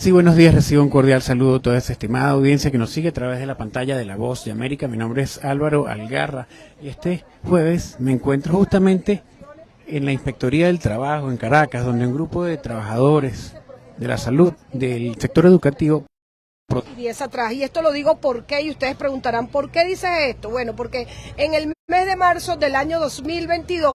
Sí, buenos días, recibo un cordial saludo a toda esa estimada audiencia que nos sigue a través de la pantalla de La Voz de América. Mi nombre es Álvaro Algarra y este jueves me encuentro justamente en la Inspectoría del Trabajo en Caracas, donde un grupo de trabajadores de la salud del sector educativo. Y es atrás, y esto lo digo porque, y ustedes preguntarán, ¿por qué dices esto? Bueno, porque en el mes de marzo del año 2022,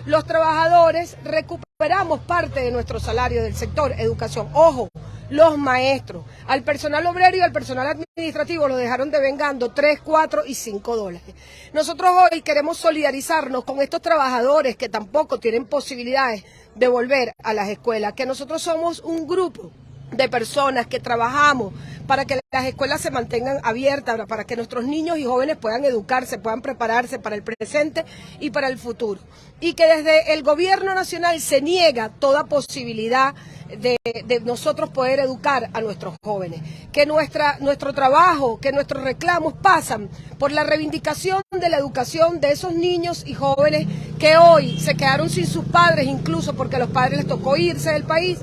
los trabajadores recuperamos parte de nuestro salario del sector educación. Ojo, los maestros, al personal obrero y al personal administrativo lo dejaron devengando 3, 4 y 5 dólares. Nosotros hoy queremos solidarizarnos con estos trabajadores que tampoco tienen posibilidades de volver a las escuelas, que nosotros somos un grupo de personas que trabajamos para que las escuelas se mantengan abiertas, para que nuestros niños y jóvenes puedan educarse, puedan prepararse para el presente y para el futuro. Y que desde el gobierno nacional se niega toda posibilidad de nosotros poder educar a nuestros jóvenes. Que nuestro trabajo, que nuestros reclamos pasan por la reivindicación de la educación de esos niños y jóvenes que hoy se quedaron sin sus padres, incluso porque a los padres les tocó irse del país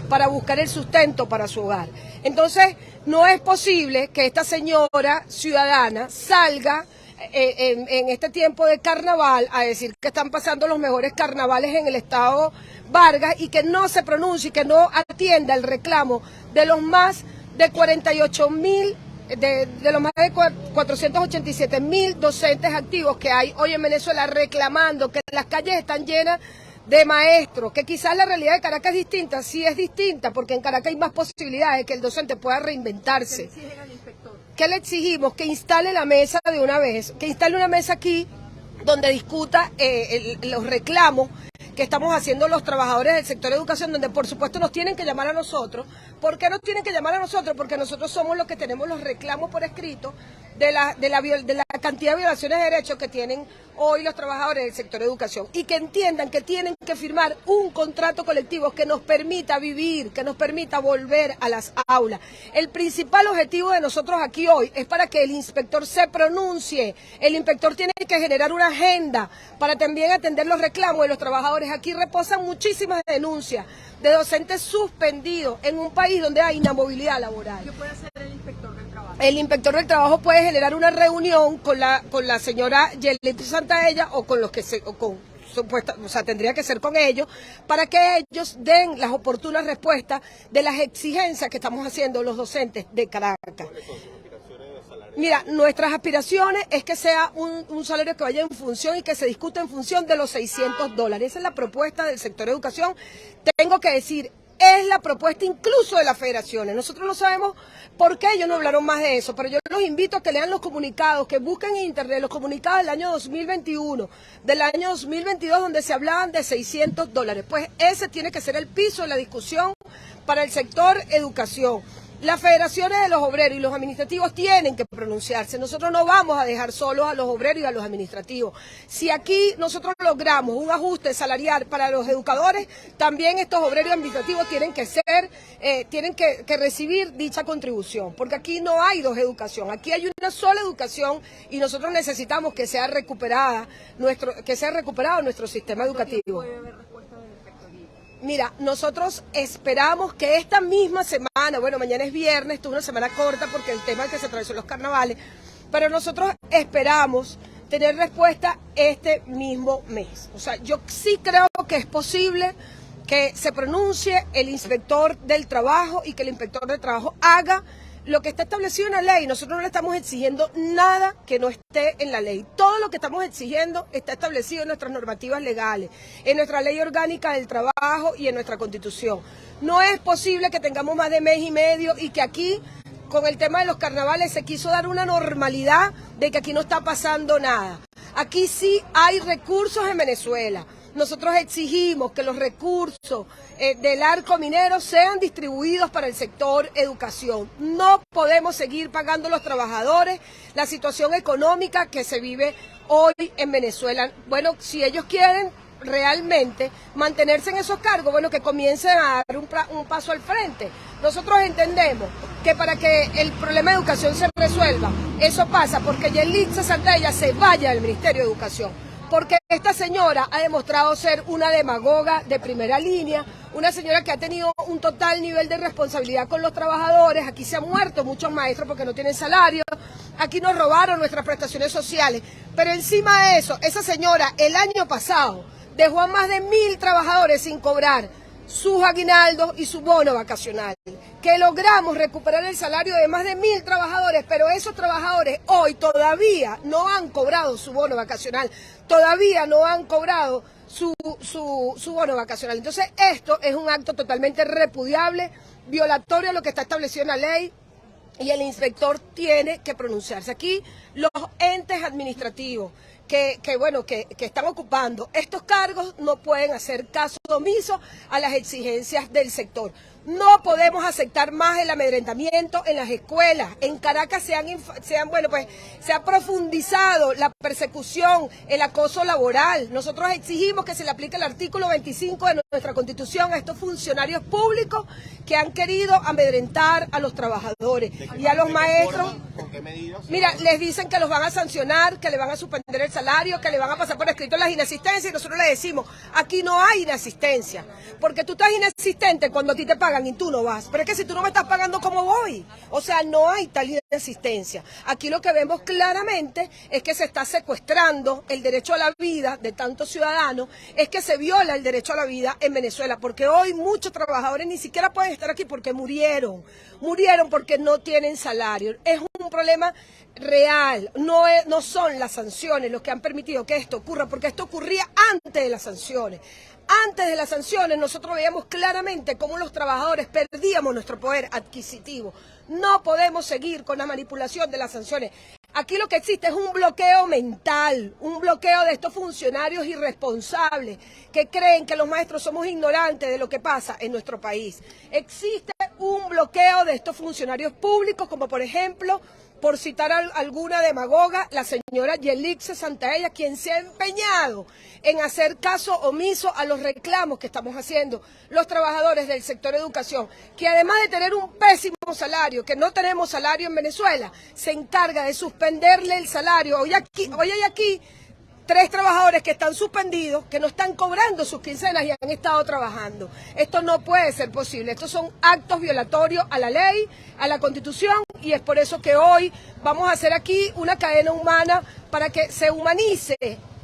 para buscar el sustento para su hogar. Entonces, no es posible que esta señora ciudadana salga en este tiempo de carnaval a decir que están pasando los mejores carnavales en el estado Vargas y que no se pronuncie, que no atienda el reclamo de los más de 48.000, de los más de 487.000 docentes activos que hay hoy en Venezuela reclamando que las calles están llenas de maestros, que quizás la realidad de Caracas es distinta, sí es distinta, porque en Caracas hay más posibilidades de que el docente pueda reinventarse. ¿Qué le exigen al inspector? ¿Qué le exigimos? Que instale la mesa de una vez, que instale una mesa aquí donde discuta los reclamos que estamos haciendo los trabajadores del sector de educación, donde por supuesto nos tienen que llamar a nosotros. ¿Por qué nos tienen que llamar a nosotros? Porque nosotros somos los que tenemos los reclamos por escrito de la cantidad de violaciones de derechos que tienen hoy los trabajadores del sector de educación, y que entiendan que tienen que firmar un contrato colectivo que nos permita vivir, que nos permita volver a las aulas. El principal objetivo de nosotros aquí hoy es para que el inspector se pronuncie. El inspector tiene que generar una agenda para también atender los reclamos de los trabajadores. Aquí reposan muchísimas denuncias de docentes suspendidos en un país donde hay inamovilidad laboral. ¿Qué puede hacer el inspector del trabajo? El inspector del trabajo puede generar una reunión con la señora Yelitza Santaella o con los que tendría que ser con ellos, para que ellos den las oportunas respuestas de las exigencias que estamos haciendo los docentes de Caracas. Mira, nuestras aspiraciones es que sea un salario que vaya en función y que se discuta en función de los 600 dólares. Esa es la propuesta del sector de educación. Tengo que decir, es la propuesta incluso de las federaciones. Nosotros no sabemos por qué ellos no hablaron más de eso, pero yo los invito a que lean los comunicados, que busquen en internet los comunicados del año 2021, del año 2022, donde se hablaban de 600 dólares. Pues ese tiene que ser el piso de la discusión para el sector educación. Las federaciones de los obreros y los administrativos tienen que pronunciarse. Nosotros no vamos a dejar solos a los obreros y a los administrativos. Si aquí nosotros logramos un ajuste salarial para los educadores, también estos obreros y administrativos tienen que recibir dicha contribución, porque aquí no hay dos educación, aquí hay una sola educación y nosotros necesitamos que sea recuperado nuestro sistema educativo. Mira, nosotros esperamos que esta misma semana, bueno, mañana es viernes, esto es una semana corta porque el tema es que se atravesó los carnavales, pero nosotros esperamos tener respuesta este mismo mes. O sea, yo sí creo que es posible que se pronuncie el inspector del trabajo y que el inspector del trabajo haga lo que está establecido en la ley. Nosotros no le estamos exigiendo nada que no esté en la ley. Todo lo que estamos exigiendo está establecido en nuestras normativas legales, en nuestra ley orgánica del trabajo y en nuestra Constitución. No es posible que tengamos más de mes y medio y que aquí, con el tema de los carnavales, se quiso dar una normalidad de que aquí no está pasando nada. Aquí sí hay recursos en Venezuela. Nosotros exigimos que los recursos del arco minero sean distribuidos para el sector educación. No podemos seguir pagando a los trabajadores la situación económica que se vive hoy en Venezuela. Bueno, si ellos quieren realmente mantenerse en esos cargos, bueno, que comiencen a dar un paso al frente. Nosotros entendemos que para que el problema de educación se resuelva, eso pasa porque Yelitza Santaella se vaya del Ministerio de Educación. porque esta señora ha demostrado ser una demagoga de primera línea, una señora que ha tenido un total nivel de responsabilidad con los trabajadores. Aquí se han muerto muchos maestros porque no tienen salario, aquí nos robaron nuestras prestaciones sociales, pero encima de eso, esa señora el año pasado dejó a más de 1.000 trabajadores sin cobrar sus aguinaldos y su bono vacacional, que logramos recuperar el salario de más de 1.000 trabajadores, pero esos trabajadores hoy todavía no han cobrado su bono vacacional, todavía no han cobrado su bono vacacional. Entonces esto es un acto totalmente repudiable, violatorio a lo que está establecido en la ley, y el inspector tiene que pronunciarse. Aquí los entes administrativos que están ocupando estos cargos no pueden hacer caso omiso a las exigencias del sector. No podemos aceptar más el amedrentamiento en las escuelas. En Caracas se ha profundizado la persecución, el acoso laboral. Nosotros exigimos que se le aplique el artículo 25 de nuestra Constitución a estos funcionarios públicos que han querido amedrentar a los trabajadores y a los maestros. ¿Con qué medidas? Mira, les dicen que los van a sancionar, que le van a suspender el salario, que le van a pasar por escrito las inasistencias, y nosotros le decimos, aquí no hay inasistencia, porque tú estás inasistente cuando a ti te pagan y tú no vas, pero es que si tú no me estás pagando, ¿cómo voy? O sea, no hay tal inasistencia. Aquí lo que vemos claramente es que se está secuestrando el derecho a la vida de tantos ciudadanos, es que se viola el derecho a la vida en Venezuela, porque hoy muchos trabajadores ni siquiera pueden estar aquí porque murieron porque no tienen salario. Es un problema real, no son las sanciones los que han permitido que esto ocurra, porque esto ocurría antes de las sanciones. Antes de las sanciones nosotros veíamos claramente cómo los trabajadores perdíamos nuestro poder adquisitivo. No podemos seguir con la manipulación de las sanciones. Aquí lo que existe es un bloqueo mental, un bloqueo de estos funcionarios irresponsables que creen que los maestros somos ignorantes de lo que pasa en nuestro país. Existe un bloqueo de estos funcionarios públicos, como por ejemplo, por citar a alguna demagoga, la señora Yelixe Santaella, quien se ha empeñado en hacer caso omiso a los reclamos que estamos haciendo los trabajadores del sector educación, que además de tener un pésimo salario, que no tenemos salario en Venezuela, se encarga de suspenderle el salario. Hoy hay aquí 3 trabajadores que están suspendidos, que no están cobrando sus quincenas y han estado trabajando. Esto no puede ser posible. Estos son actos violatorios a la ley, a la Constitución, y es por eso que hoy vamos a hacer aquí una cadena humana para que se humanice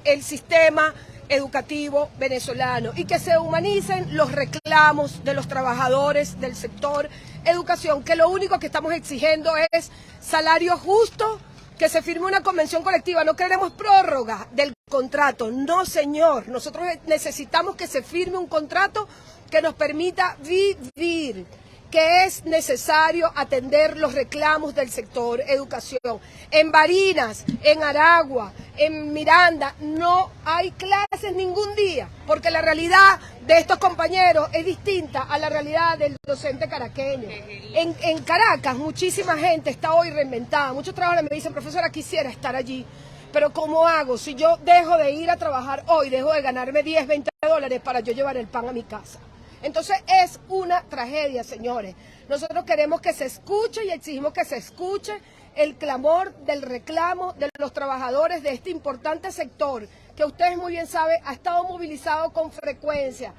el sistema educativo venezolano y que se humanicen los reclamos de los trabajadores del sector educación, que lo único que estamos exigiendo es salario justo, que se firme una convención colectiva. No queremos prórroga del contrato, no señor, nosotros necesitamos que se firme un contrato que nos permita vivir, que es necesario atender los reclamos del sector educación. En Barinas, en Aragua, en Miranda, no hay clases ningún día, porque la realidad de estos compañeros es distinta a la realidad del docente caraqueño. En Caracas, muchísima gente está hoy reinventada. Muchos trabajadores me dicen, profesora, quisiera estar allí, pero ¿cómo hago? Si yo dejo de ir a trabajar hoy, dejo de ganarme 10, 20 dólares para yo llevar el pan a mi casa. Entonces es una tragedia, señores. Nosotros queremos que se escuche y exigimos que se escuche el clamor del reclamo de los trabajadores de este importante sector, que ustedes muy bien saben, ha estado movilizado con frecuencia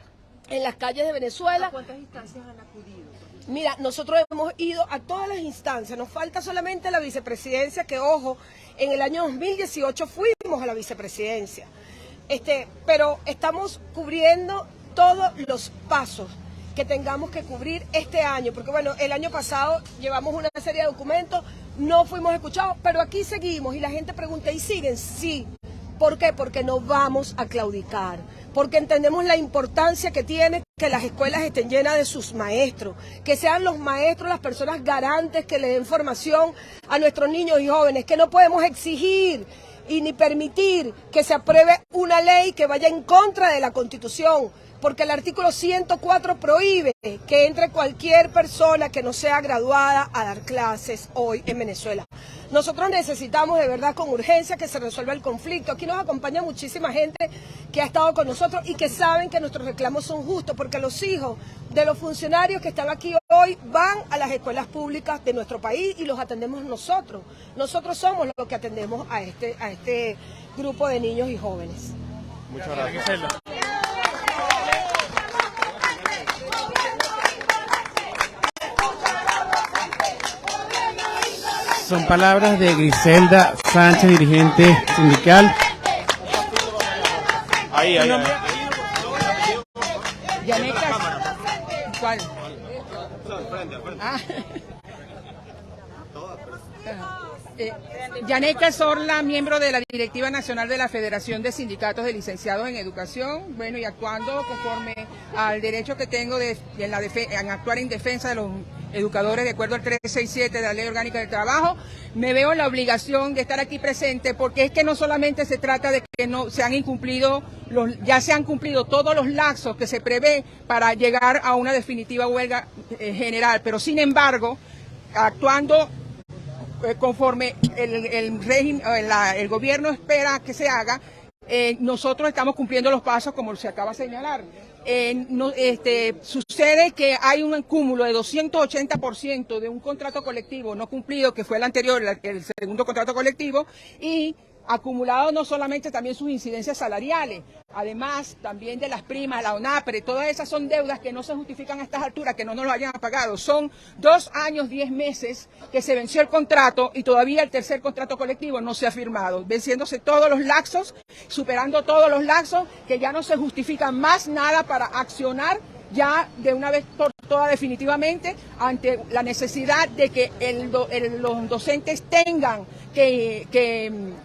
en las calles de Venezuela. ¿A cuántas instancias han acudido? Mira, nosotros hemos ido a todas las instancias, nos falta solamente la vicepresidencia, que ojo, en el año 2018 fuimos a la vicepresidencia, pero estamos cubriendo todos los pasos que tengamos que cubrir este año, porque bueno, el año pasado llevamos una serie de documentos, no fuimos escuchados, pero aquí seguimos y la gente pregunta, ¿y siguen? Sí. ¿Por qué? Porque no vamos a claudicar, porque entendemos la importancia que tiene que las escuelas estén llenas de sus maestros, que sean los maestros las personas garantes que le den formación a nuestros niños y jóvenes, que no podemos exigir y ni permitir que se apruebe una ley que vaya en contra de la Constitución, porque el artículo 104 prohíbe que entre cualquier persona que no sea graduada a dar clases hoy en Venezuela. Nosotros necesitamos de verdad con urgencia que se resuelva el conflicto. Aquí nos acompaña muchísima gente que ha estado con nosotros y que saben que nuestros reclamos son justos, porque los hijos de los funcionarios que están aquí hoy van a las escuelas públicas de nuestro país y los atendemos nosotros. Nosotros somos los que atendemos a este grupo de niños y jóvenes. Muchas gracias. Son palabras de Griselda Sánchez, dirigente sindical. Ahí. ¿Cuál? Yanet Cazorla, miembro de la Directiva Nacional de la Federación de Sindicatos de Licenciados en Educación, bueno, y actuando conforme al derecho que tengo en actuar en defensa de los educadores de acuerdo al 367 de la Ley Orgánica del Trabajo, me veo en la obligación de estar aquí presente, porque es que no solamente se trata de que no se han incumplido ya se han cumplido todos los lapsos que se prevé para llegar a una definitiva huelga general, pero sin embargo, actuando conforme el régimen, el gobierno espera que se haga, nosotros estamos cumpliendo los pasos como se acaba de señalar. Sucede que hay un cúmulo de 280% de un contrato colectivo no cumplido, que fue el anterior, el segundo contrato colectivo, y acumulado no solamente también sus incidencias salariales, además también de las primas, la ONAPRE, todas esas son deudas que no se justifican a estas alturas, que no nos lo hayan pagado. Son 2 años, 10 meses que se venció el contrato y todavía el tercer contrato colectivo no se ha firmado, venciéndose todos los lapsos, superando todos los lapsos, que ya no se justifica más nada para accionar ya de una vez por todas definitivamente ante la necesidad de que los docentes tengan el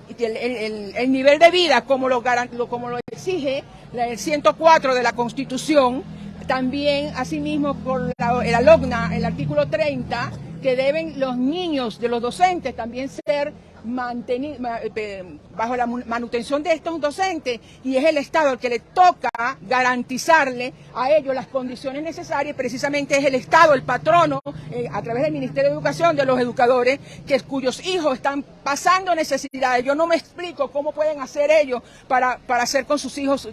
nivel de vida como lo exige el 104 de la Constitución, también asimismo por el ALOGNA, el artículo 30, que deben los niños de los docentes también ser mantenidos bajo la manutención de estos docentes, y es el Estado el que le toca garantizarle a ellos las condiciones necesarias. Precisamente es el Estado, el patrono, a través del Ministerio de Educación, de los educadores cuyos hijos están pasando necesidades. Yo no me explico cómo pueden hacer ellos para hacer con sus hijos,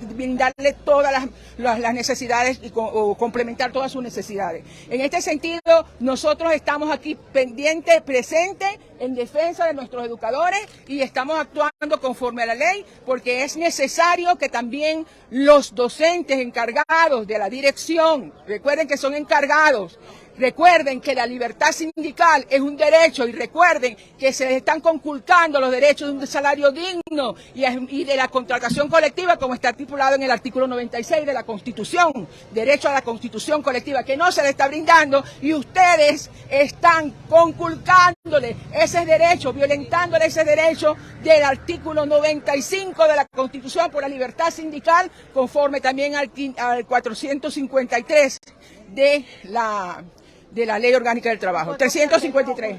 brindarle todas las necesidades o complementar todas sus necesidades. En este sentido, nosotros estamos aquí pendientes, presentes, en defensa de nuestros educadores, y estamos actuando conforme a la ley, porque es necesario que también los docentes encargados de la dirección, recuerden que son encargados, recuerden que la libertad sindical es un derecho, y recuerden que se les están conculcando los derechos de un salario digno y de la contratación colectiva, como está estipulado en el artículo 96 de la Constitución, derecho a la constitución colectiva, que no se les está brindando, y ustedes están conculcándole ese derecho, violentándole ese derecho del artículo 95 de la Constitución por la libertad sindical, conforme también al 453 de la Ley Orgánica del Trabajo. 353.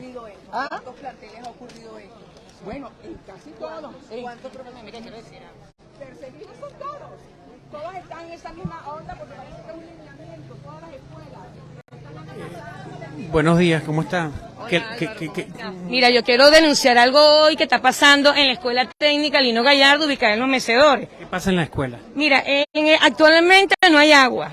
¿Cuántos planteles ha ocurrido esto? Bueno, en casi todos. ¿Cuántos profesores perseguidos son todos? Todos están en esa misma onda, porque parece que es un lineamiento, todas las escuelas. Buenos días, ¿cómo está? Mira, yo quiero denunciar algo hoy que está pasando en la Escuela Técnica Lino Gallardo, ubicada en Los Mecedores. ¿Qué pasa en la escuela? Mira, actualmente no hay agua.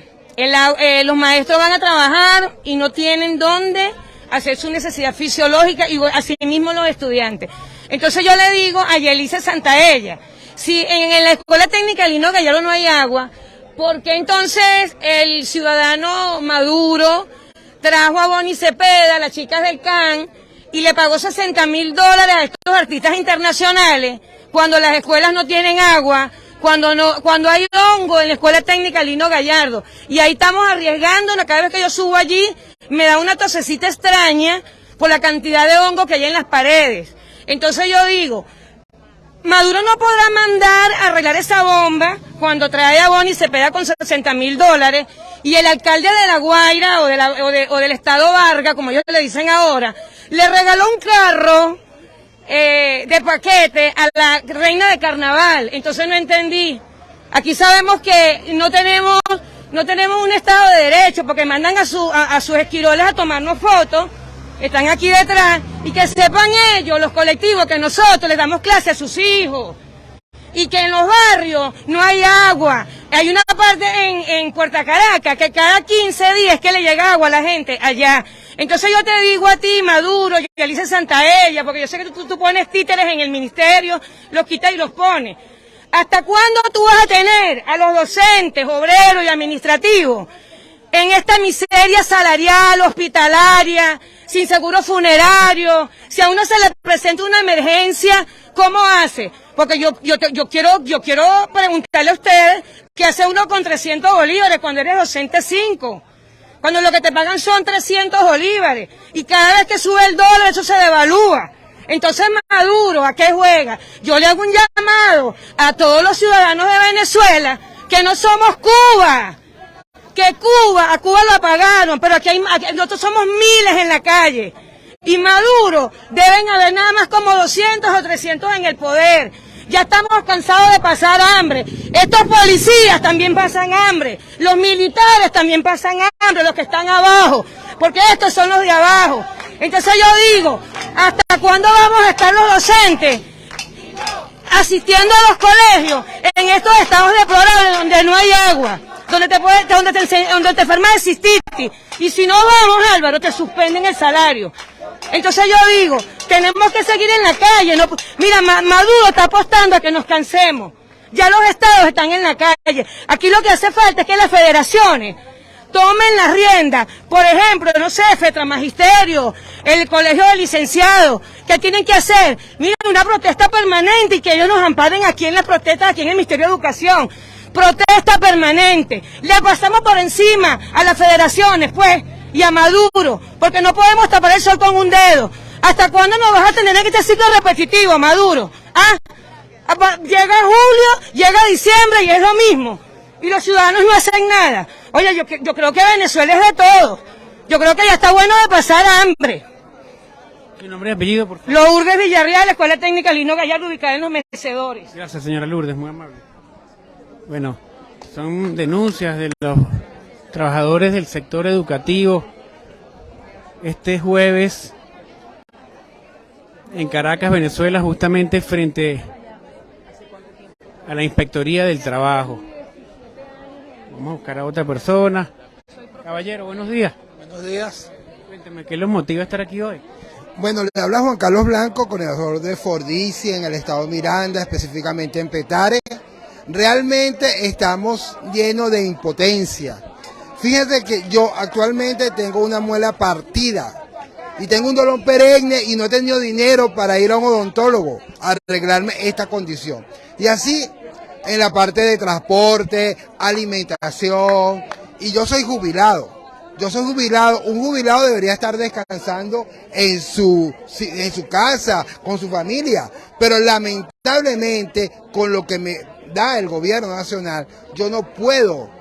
Los maestros van a trabajar y no tienen dónde hacer su necesidad fisiológica, y así mismo los estudiantes. Entonces yo le digo a Yelice Santaella, si en la Escuela Técnica Lino Gallardo no hay agua, ¿por qué entonces el ciudadano Maduro trajo a Bonnie Cepeda, las chicas del CAN, y le pagó $60.000 a estos artistas internacionales, cuando las escuelas no tienen agua, cuando hay hongo en la Escuela Técnica Lino Gallardo? Y ahí estamos arriesgando, cada vez que yo subo allí, me da una tosecita extraña por la cantidad de hongo que hay en las paredes. Entonces yo digo, Maduro no podrá mandar a arreglar esa bomba cuando trae a Bonnie Cepeda con $60.000, y el alcalde de La Guaira o del estado Vargas, como ellos le dicen ahora, le regaló un carro de paquete a la reina de carnaval. Entonces no entendí. Aquí sabemos que no tenemos un estado de derecho, porque mandan a sus esquiroles a tomarnos fotos están aquí detrás, y que sepan ellos, los colectivos, que nosotros les damos clase a sus hijos, y que en los barrios no hay agua. Hay una parte en Puerto Caracas que cada 15 días que le llega agua a la gente allá. Entonces yo te digo a ti, Maduro, y a Alicia Santaella, porque yo sé que tú pones títeres en el ministerio, los quitas y los pones. ¿Hasta cuándo tú vas a tener a los docentes, obreros y administrativos en esta miseria salarial, hospitalaria, sin seguro funerario? Si a uno se le presenta una emergencia, ¿cómo hace? Porque yo quiero preguntarle a ustedes qué hace uno con 300 bolívares cuando eres docente 5. Cuando lo que te pagan son 300 bolívares. Y cada vez que sube el dólar, eso se devalúa. Entonces Maduro, ¿a qué juega? Yo le hago un llamado a todos los ciudadanos de Venezuela que no somos Cuba. Que a Cuba lo apagaron, pero aquí nosotros somos miles en la calle. Y Maduro, deben haber nada más como 200 o 300 en el poder. Ya estamos cansados de pasar hambre. Estos policías también pasan hambre. Los militares también pasan hambre, los que están abajo. Porque estos son los de abajo. Entonces yo digo, ¿hasta cuándo vamos a estar los docentes asistiendo a los colegios en estos estados deplorables donde no hay agua? Donde te enfermas de cistitis. Y si no vamos, Álvaro, te suspenden el salario. Entonces yo digo, tenemos que seguir en la calle. No, mira, Maduro está apostando a que nos cansemos. Ya los estados están en la calle. Aquí lo que hace falta es que las federaciones tomen las riendas. Por ejemplo, no sé, FETRA Magisterio, el Colegio de Licenciados, ¿qué tienen que hacer? Mira, una protesta permanente y que ellos nos amparen aquí en la protesta, aquí en el Ministerio de Educación. Protesta permanente. Le pasamos por encima a las federaciones, pues, y a Maduro, porque no podemos tapar el sol con un dedo. ¿Hasta cuándo nos vas a tener en este ciclo repetitivo, Maduro? ¿Ah? Llega julio, llega diciembre y es lo mismo. Y los ciudadanos no hacen nada. Oye, yo creo que Venezuela es de todo. Yo creo que ya está bueno de pasar hambre. ¿Qué nombre y apellido, por favor? Lourdes Villarreal, Escuela Técnica Lino Gallardo, ubicada en Los Mecedores. Gracias, señora Lourdes, muy amable. Bueno, son denuncias de los trabajadores del sector educativo. Este jueves en Caracas, Venezuela, justamente frente a la Inspectoría del Trabajo. Vamos a buscar a otra persona. Caballero, buenos días. Buenos días. Cuénteme, ¿qué los motiva a estar aquí hoy? Bueno, le habla Juan Carlos Blanco, coordinador de Fordici en el estado Miranda, específicamente en Petare. Realmente estamos llenos de impotencia. Fíjate que yo actualmente tengo una muela partida y tengo un dolor perenne y no he tenido dinero para ir a un odontólogo a arreglarme esta condición. Y así en la parte de transporte, alimentación, y yo soy jubilado. Un jubilado debería estar descansando en su casa, con su familia, pero lamentablemente con lo que me da el gobierno nacional, yo no puedo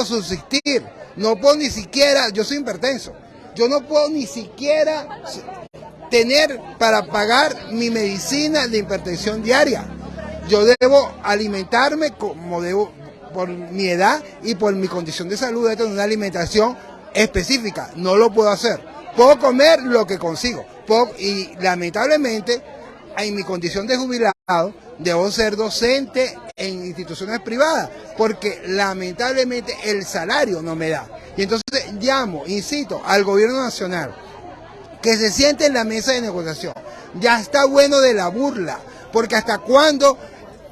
subsistir, no puedo ni siquiera, yo soy hipertenso, yo no puedo ni siquiera tener para pagar mi medicina de hipertensión diaria. Yo debo alimentarme como debo, por mi edad y por mi condición de salud, de tener una alimentación específica. No lo puedo hacer. Puedo comer lo que consigo. Y lamentablemente, en mi condición de jubilado, debo ser docente en instituciones privadas, porque lamentablemente el salario no me da. Y entonces incito al gobierno nacional que se siente en la mesa de negociación. Ya está bueno de la burla, porque hasta cuándo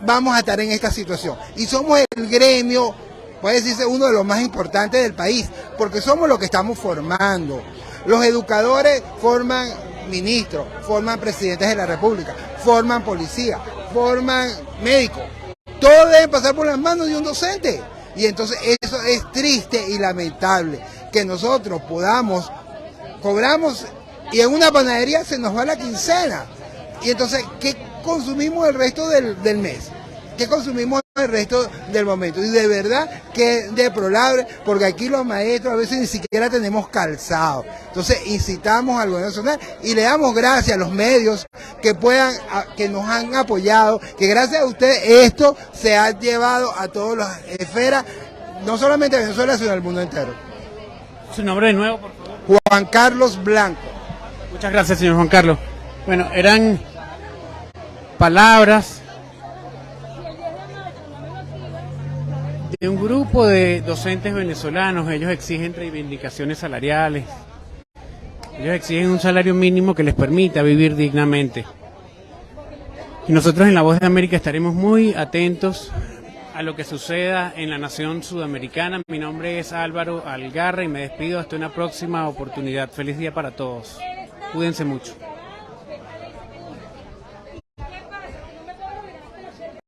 vamos a estar en esta situación. Y somos el gremio, puede decirse, uno de los más importantes del país, porque somos los que estamos formando. Los educadores forman ministros, forman presidentes de la República, forman policía, forman médicos. Todos deben pasar por las manos de un docente. Y entonces eso es triste y lamentable, que nosotros cobramos y en una panadería se nos va la quincena. Y entonces, ¿qué consumimos el resto del mes? ¿Qué consumimos el resto del momento? Y de verdad que es deplorable, porque aquí los maestros a veces ni siquiera tenemos calzado. Entonces incitamos al gobierno nacional y le damos gracias a los medios que nos han apoyado, que gracias a ustedes esto se ha llevado a todas las esferas, no solamente de Venezuela, sino del mundo entero. Su nombre de nuevo, por favor. Juan Carlos Blanco. Muchas gracias, señor Juan Carlos. Bueno, eran palabras de un grupo de docentes venezolanos. Ellos exigen reivindicaciones salariales. Ellos exigen un salario mínimo que les permita vivir dignamente. Y nosotros en La Voz de América estaremos muy atentos a lo que suceda en la nación sudamericana. Mi nombre es Álvaro Algarra y me despido hasta una próxima oportunidad. Feliz día para todos. Cuídense mucho.